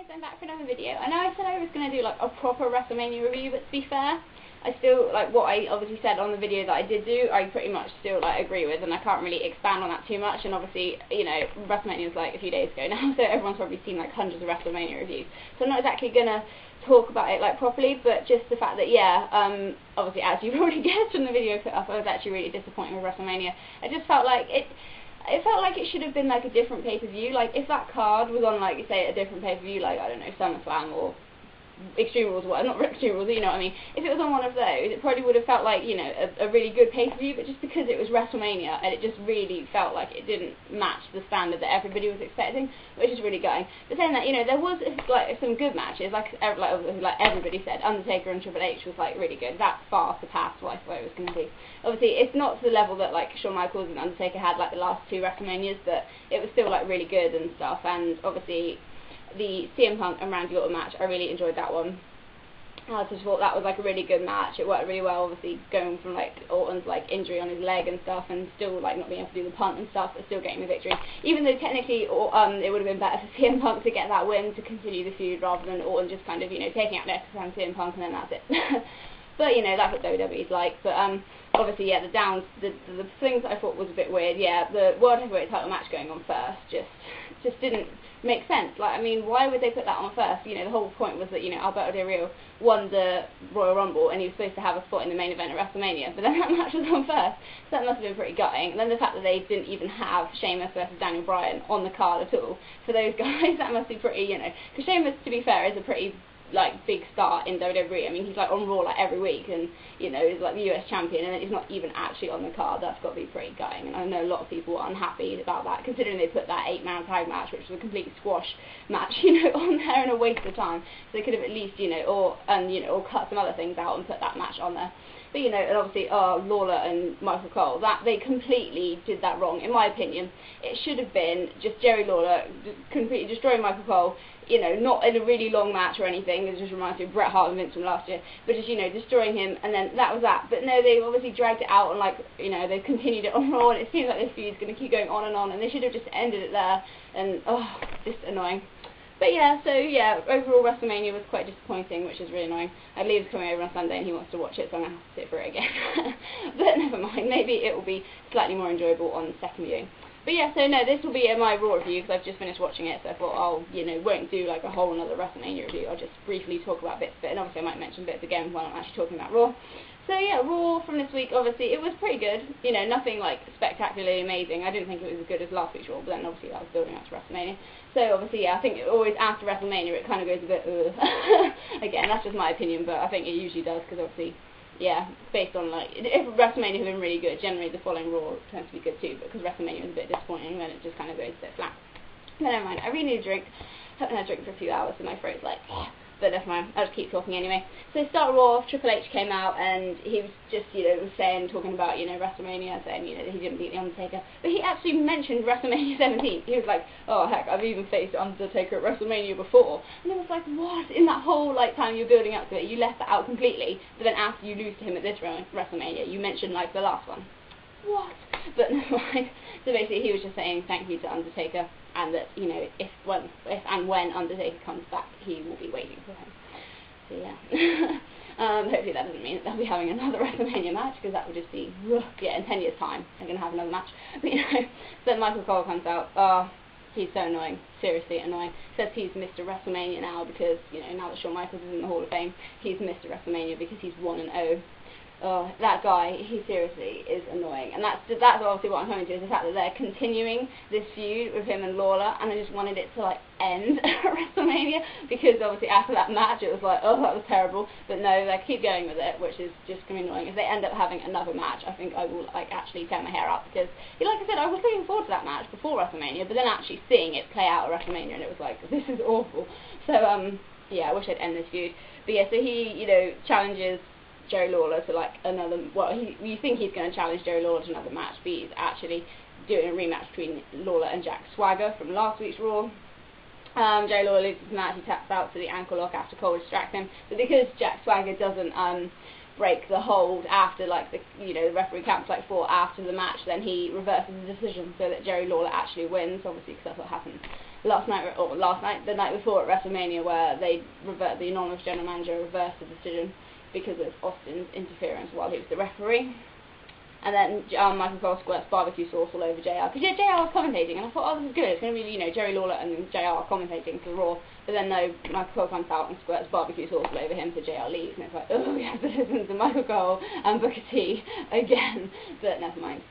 I'm back for another video. I know I said I was going to do like a proper WrestleMania review, but to be fair, I still, like, what I obviously said on the video that I did do, I pretty much still, like, agree with, and I can't really expand on that too much. And obviously, you know, WrestleMania was like a few days ago now, so everyone's probably seen like hundreds of WrestleMania reviews, so I'm not exactly gonna talk about it like properly, but just the fact that, yeah, obviously, as you've already guessed from the video put up, I was actually really disappointed with WrestleMania. I just felt like it felt like it should have been like a different pay-per-view. Like, if that card was on, like, say, a different pay-per-view, like, I don't know, SummerSlam or Extreme Rules, well, not Extreme Rules, you know what I mean. If it was on one of those, it probably would have felt like, you know, a really good pay-per-view, but just because it was WrestleMania, and it just really felt like it didn't match the standard that everybody was expecting, which is really gutting. But saying that, you know, there was, like, some good matches, like everybody said, Undertaker and Triple H was, like, really good. That far surpassed what I thought it was going to be. Obviously, it's not to the level that, like, Shawn Michaels and Undertaker had, like, the last two WrestleManias, but it was still, like, really good and stuff. And obviously, the CM Punk and Randy Orton match, I really enjoyed that one. I just thought that was like a really good match. It worked really well, obviously going from like Orton's like injury on his leg and stuff, and still like not being able to do the punt and stuff, but still getting the victory. Even though technically it would have been better for CM Punk to get that win to continue the feud rather than Orton just kind of, you know, taking out Nexus and CM Punk and then that's it. But, you know, that's what WWE's like. But obviously, yeah, the things that I thought was a bit weird. Yeah, the World Heavyweight title match going on first just didn't make sense. Like, I mean, why would they put that on first? You know, the whole point was that, you know, Alberto Del Rio won the Royal Rumble and he was supposed to have a spot in the main event at WrestleMania, but then that match was on first, so that must have been pretty gutting. And then the fact that they didn't even have Sheamus versus Daniel Bryan on the card at all for those guys, that must be pretty, you know, because Sheamus, to be fair, is a pretty like big star in WWE. I mean, he's like on Raw like every week, and you know, he's like the US champion, and then he's not even actually on the card. That's got to be pretty gutting, and I know a lot of people are unhappy about that, considering they put that 8-man tag match, which was a complete squash match, you know, on there and a waste of time. So they could have at least, you know, or cut some other things out and put that match on there. But, you know, and obviously, Lawler and Michael Cole, that they completely did that wrong, in my opinion. It should have been just Jerry Lawler completely destroying Michael Cole, you know, not in a really long match or anything. It just reminds me of Bret Hart and Vince from last year, but just, you know, destroying him, and then that was that. But no, they obviously dragged it out, and, like, you know, they've continued it on Raw, and it seems like this feud's going to keep going on, and they should have just ended it there, and, just annoying. But yeah, so yeah, overall WrestleMania was quite disappointing, which is really annoying. I believe he's coming over on Sunday and he wants to watch it, so I'm going to have to sit through it again. But never mind, maybe it will be slightly more enjoyable on the second viewing. But yeah, so no, this will be my Raw review because I've just finished watching it, so I thought I'll, you know, won't do like a whole another WrestleMania review. I'll just briefly talk about bits of it, and obviously I might mention bits again when I'm actually talking about Raw. So yeah, Raw from this week, obviously, it was pretty good. You know, nothing like spectacularly amazing. I didn't think it was as good as last week's Raw, but then obviously that was building up to WrestleMania. So obviously, yeah, I think always after WrestleMania it kind of goes a bit, again, that's just my opinion, but I think it usually does, because obviously, yeah, based on like, if WrestleMania had been really good, generally the following Raw tends to be good too, but because WrestleMania was a bit disappointing, then it just kind of goes a bit flat. But never mind, I really need a drink. I haven't had a drink for a few hours, so my throat's like, but never mind, I'll just keep talking anyway. So to start Raw, Triple H came out and he was just, you know, talking about, you know, WrestleMania, saying, you know, that he didn't beat The Undertaker. But he actually mentioned WrestleMania 17. He was like, oh heck, I've even faced Undertaker at WrestleMania before. And it was like, what? In that whole, like, time you're building up to it, you left that out completely, but then after you lose to him at this WrestleMania, you mentioned, like, the last one. What? But never mind. So basically he was just saying thank you to Undertaker, and that, you know, if and when Undertaker comes back, he will be waiting for him. So yeah. Hopefully that doesn't mean that they'll be having another WrestleMania match, because that would just be, yeah, in 10 years time they're going to have another match. But, you know, so Michael Cole comes out, he's so annoying, seriously annoying. Says he's Mr. WrestleMania now because, you know, now that Shawn Michaels is in the Hall of Fame, he's Mr. WrestleMania because he's 1-0. Oh, that guy, he seriously is annoying. And that's obviously what I'm coming to, is the fact that they're continuing this feud with him and Lawler, and I just wanted it to, like, end at WrestleMania, because obviously after that match it was like, oh, that was terrible. But no, they keep going with it, which is just going to be annoying. If they end up having another match, I think I will, like, actually tear my hair out, because, like I said, I was looking forward to that match before WrestleMania, but then actually seeing it play out at WrestleMania, and it was like, this is awful. So, yeah, I wish I'd end this feud. But yeah, so he, you know, challenges Jerry Lawler to, like, another, well, you think he's going to challenge Jerry Lawler to another match, but he's actually doing a rematch between Lawler and Jack Swagger from last week's Raw. Jerry Lawler loses the match, he taps out to the ankle lock after Cole distracts him, but because Jack Swagger doesn't break the hold after, like, the, you know, the referee counts like 4 after the match, then he reverses the decision so that Jerry Lawler actually wins, obviously, because that's what happened the night before at WrestleMania, where the anonymous general manager reversed the decision because of Austin's interference while he was the referee. And then Michael Cole squirts barbecue sauce all over JR, because JR was commentating, and I thought, oh, this is good, it's going to be, Jerry Lawler and JR commentating for Raw, but then no, Michael Cole comes out and squirts barbecue sauce all over him, so JR leaves, and it's like, oh, we have to listen to Michael Cole and Booker T again, but never mind.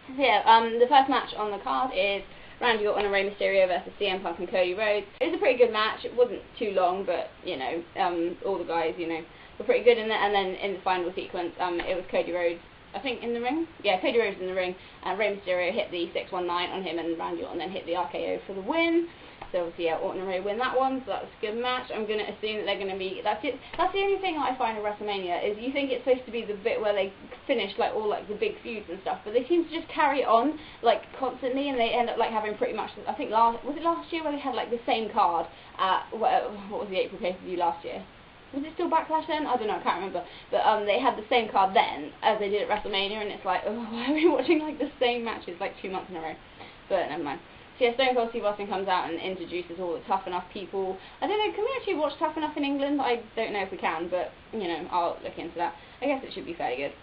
So yeah, the first match on the card is Randy Orton and Rey Mysterio versus CM Punk and Cody Rhodes. It was a pretty good match. It wasn't too long, but, all the guys, were pretty good in it, and then in the final sequence, it was Cody Rhodes, I think, in the ring. Yeah, Cody Rhodes in the ring, and Rey Mysterio hit the 619 on him, and Randy Orton then hit the RKO for the win. So obviously, yeah, Orton and Rey win that one, so that was a good match. I'm going to assume that they're going to be, that's it. That's the only thing that I find in WrestleMania, is you think it's supposed to be the bit where they finish, like, all, like, the big feuds and stuff, but they seem to just carry it on, like, constantly, and they end up, like, having pretty much, I think was it last year where they had, like, the same card at, what was the April pay-per-view last year? Was it still Backlash then? I don't know, I can't remember. But they had the same card then as they did at WrestleMania, and it's like, oh, why are we watching like the same matches like 2 months in a row? But never mind. So yeah, Stone Cold Steve Austin comes out and introduces all the Tough Enough people. I don't know, can we actually watch Tough Enough in England? I don't know if we can, but, I'll look into that. I guess it should be fairly good.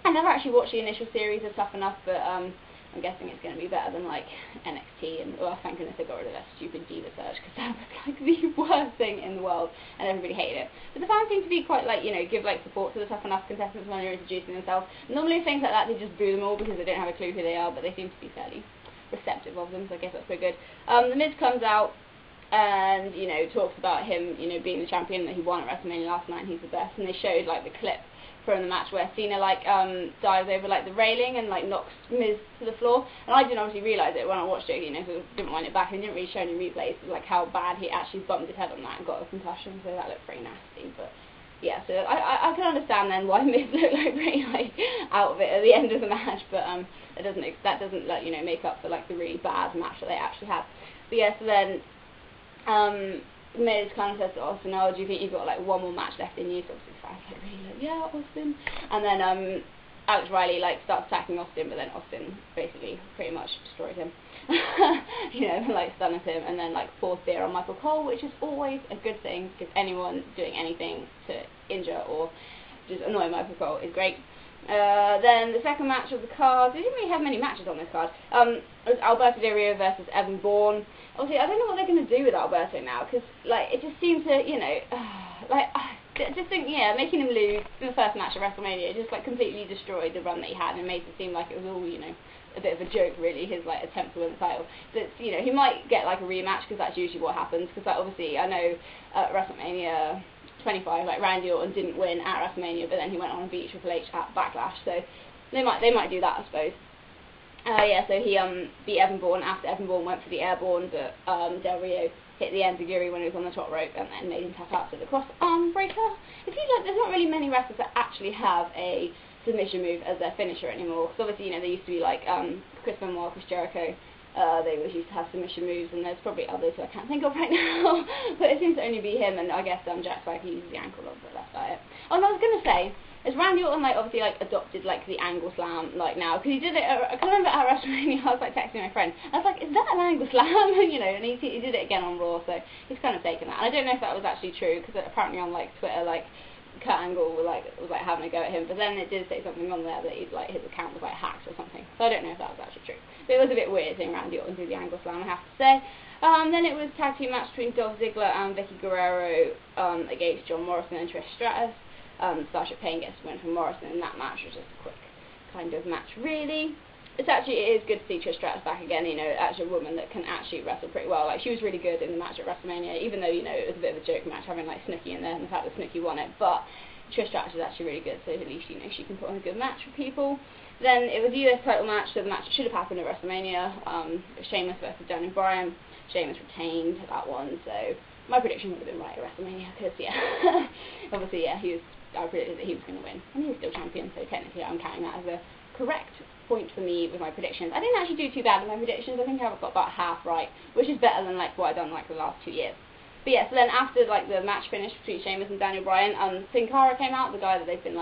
I never actually watched the initial series of Tough Enough, but I'm guessing it's going to be better than, like, NXT, and, well, thank goodness they got rid of that stupid Diva Surge, because that was, like, the worst thing in the world, and everybody hated it. But the fans seem to be quite, like, give, like, support to the Tough Enough contestants when they're introducing themselves. Normally things like that, they just boo them all because they don't have a clue who they are, but they seem to be fairly receptive of them, so I guess that's pretty good. The Miz comes out and, talks about him, being the champion that he won at WrestleMania last night, and he's the best, and they showed, like, the clip from the match where Cena dives over like the railing and like knocks Miz to the floor, and I didn't obviously realise it when I watched it, so didn't wind it back, and didn't really show any replays of like how bad he actually bumped his head on that and got a concussion, so that looked pretty nasty. But yeah, so I can understand then why Miz looked like pretty like out of it at the end of the match, but that doesn't like make up for like the really bad match that they actually had. But yeah, so then Miz kind of says to Austin, oh, do you think you've got like one more match left in you? So obviously fans like really like, yeah, Austin. And then Alex Riley like starts attacking Austin, but then Austin basically pretty much destroys him. Like stuns him, and then like pours beer on Michael Cole, which is always a good thing, because anyone doing anything to injure or just annoy Michael Cole is great. Then the second match of the card, they didn't really have many matches on this card, it was Alberto Del Rio versus Evan Bourne. Obviously, I don't know what they're going to do with Alberto now, because, like, it just seems to, just think, yeah, making him lose in the first match of WrestleMania just, like, completely destroyed the run that he had and made it seem like it was all, a bit of a joke, really, his, like, attempt to win the title. That, he might get, like, a rematch, because that's usually what happens, because, like, obviously, I know at WrestleMania 25, like, Randy Orton didn't win at WrestleMania, but then he went on and beat Triple H at Backlash, so they might do that, I suppose. Yeah, so he beat Evan Bourne after Evan Bourne went for the airborne, but Del Rio hit the enziguri when he was on the top rope and then made him tap out to the cross arm breaker. It seems like there's not really many wrestlers that actually have a submission move as their finisher anymore. Because obviously, there used to be like Chris Benoit, Chris Jericho. They always used to have submission moves, and there's probably others who I can't think of right now. But it seems to only be him, and I guess Jack Swagger uses the ankle lock, but that's about it. Oh, and I was gonna say, has Randy Orton obviously adopted the angle slam now? Because he did it. I can remember at WrestleMania, I was texting my friend. I was like, is that an angle slam? And he did it again on Raw, so he's kind of taken that. And I don't know if that was actually true, because apparently on Twitter Kurt Angle was having a go at him, but then it did say something on there that his account was hacked or something. So I don't know if that was actually true. But it was a bit weird seeing Randy Orton do the angle slam, I have to say. Then it was a tag team match between Dolph Ziggler and Vicky Guerrero against John Morrison and Trish Stratus. Starship Pain gets the win from Morrison, and that match was just a quick kind of match, really. It is good to see Trish Stratus back again, actually a woman that can actually wrestle pretty well. She was really good in the match at WrestleMania, even though, it was a bit of a joke match having Snooki in there and the fact that Snooki won it, but Trish Stratus is actually really good, so at least, she can put on a good match for people. Then it was a US title match, so the match should have happened at WrestleMania. Sheamus versus Daniel Bryan. Sheamus retained that one, so my prediction would have been right at WrestleMania, because, yeah, obviously, yeah, I predicted that he was going to win, and he's still champion, so technically I'm counting that as a correct point for me with my predictions. I didn't actually do too bad with my predictions. I think I got about half right, which is better than what I've done the last 2 years. But yeah, so then after the match finished between Sheamus and Daniel Bryan, Sin Cara came out, the guy that they've been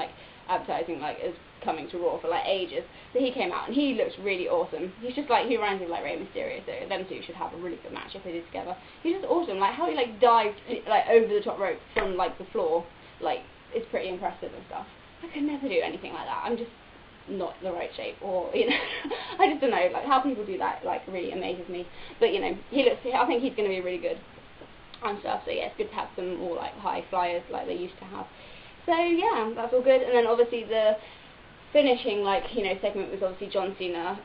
advertising like as coming to Raw for like ages. So he came out and he looks really awesome. He's just like, he reminds me of like Rey Mysterio, so them two should have a really good match if they did together. He's just awesome. Like how he like dived like over the top rope from like the floor, like it's pretty impressive and stuff. I could never do anything like that. I'm just not the right shape, or you know, I just don't know, like how people do that like really amazes me. But you know, I think he's going to be really good and stuff. So yeah, it's good to have some more like high flyers like they used to have. So yeah, that's all good. And then obviously the finishing like, you know, segment was obviously John Cena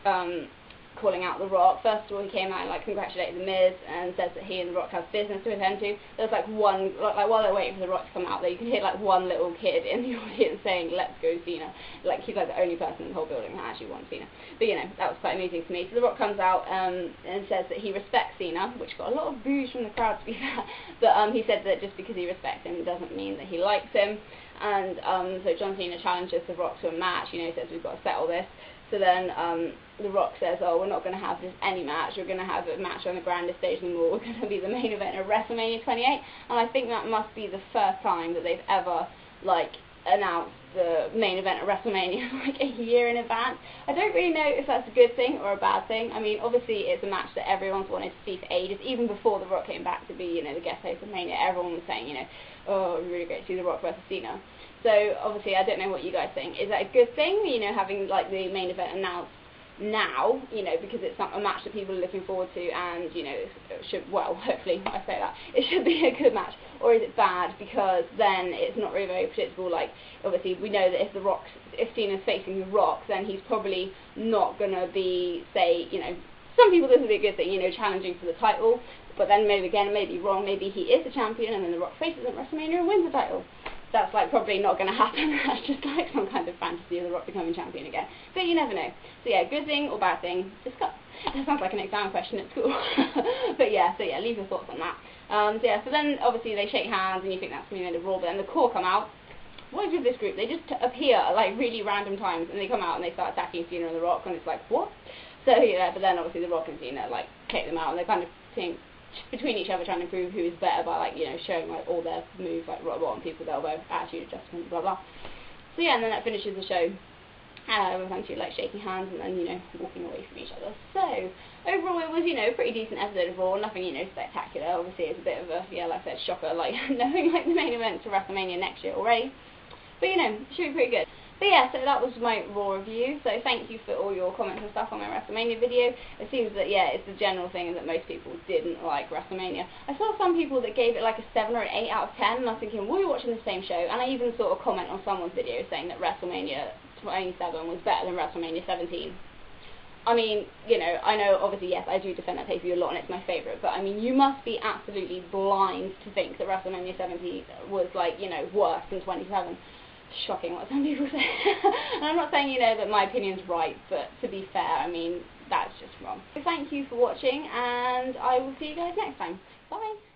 calling out The Rock. First of all, he came out and like congratulated The Miz and says that he and The Rock have business to attend to. There was like one, like while they're waiting for The Rock to come out there, you can hear like one little kid in the audience saying, "Let's go Cena." Like he's like the only person in the whole building that actually wants Cena. But you know, that was quite amusing to me. So The Rock comes out and says that he respects Cena, which got a lot of boos from the crowd to be fair. But he said that just because he respects him doesn't mean that he likes him. And so John Cena challenges The Rock to a match, you know, he says we've got to settle this. So then The Rock says, oh, we're not going to have this any match, we're going to have a match on the grandest stage in the world, we're going to be the main event of WrestleMania 28, and I think that must be the first time that they've ever, like, announced the main event of WrestleMania like a year in advance. I don't really know if that's a good thing or a bad thing. I mean, obviously it's a match that everyone's wanted to see for ages, even before The Rock came back to be, you know, the guest host of Mania. Everyone was saying, you know, oh, it would be really great to see The Rock versus Cena. So obviously I don't know what you guys think. Is that a good thing, you know, having like the main event announced now, you know, because it's not a match that people are looking forward to, and you know, it should, well, hopefully I say that it should be a good match? Or is it bad because then it's not really very predictable? Like obviously we know that if Cena's facing The Rock, then he's probably not gonna be, say, you know, some people this would be a good thing, you know, challenging for the title, but then maybe again, maybe wrong, maybe he is the champion and then The Rock faces him at WrestleMania and wins the title. That's like probably not going to happen. That's just like some kind of fantasy of The Rock becoming champion again. But you never know. So yeah, good thing or bad thing, discuss. That sounds like an exam question at school. But yeah, so yeah, leave your thoughts on that. So yeah, so then obviously they shake hands and you think that's going to be the end of Raw, but then the core come out. What is with this group? They just appear at like really random times and they come out and they start attacking Cena and The Rock, and it's like, what? So yeah, but then obviously The Rock and Cena like take them out and they kind of think between each other trying to prove who is better by like, you know, showing like all their moves, like rock bottom, people's elbow, attitude adjustment, blah blah. So yeah, and then that finishes the show with them two like shaking hands and then, you know, walking away from each other. So overall it was, you know, a pretty decent episode of Raw, nothing, you know, spectacular. Obviously it's a bit of a, yeah, like I said, shocker, like knowing like the main event to WrestleMania next year already. But you know, it should be pretty good. But yeah, so that was my Raw review, so thank you for all your comments and stuff on my WrestleMania video. It seems that, yeah, it's the general thing that most people didn't like WrestleMania. I saw some people that gave it like a 7 or an 8 out of 10, and I was thinking, well, you're watching the same show, and I even saw a comment on someone's video saying that WrestleMania 27 was better than WrestleMania 17. I mean, you know, I know, obviously, yes, I do defend that pay-per-view a lot, and it's my favourite, but I mean, you must be absolutely blind to think that WrestleMania 17 was, like, you know, worse than 27. Shocking what some people say. And I'm not saying, you know, that my opinion's right, but to be fair, I mean, that's just wrong. So thank you for watching, and I will see you guys next time. Bye!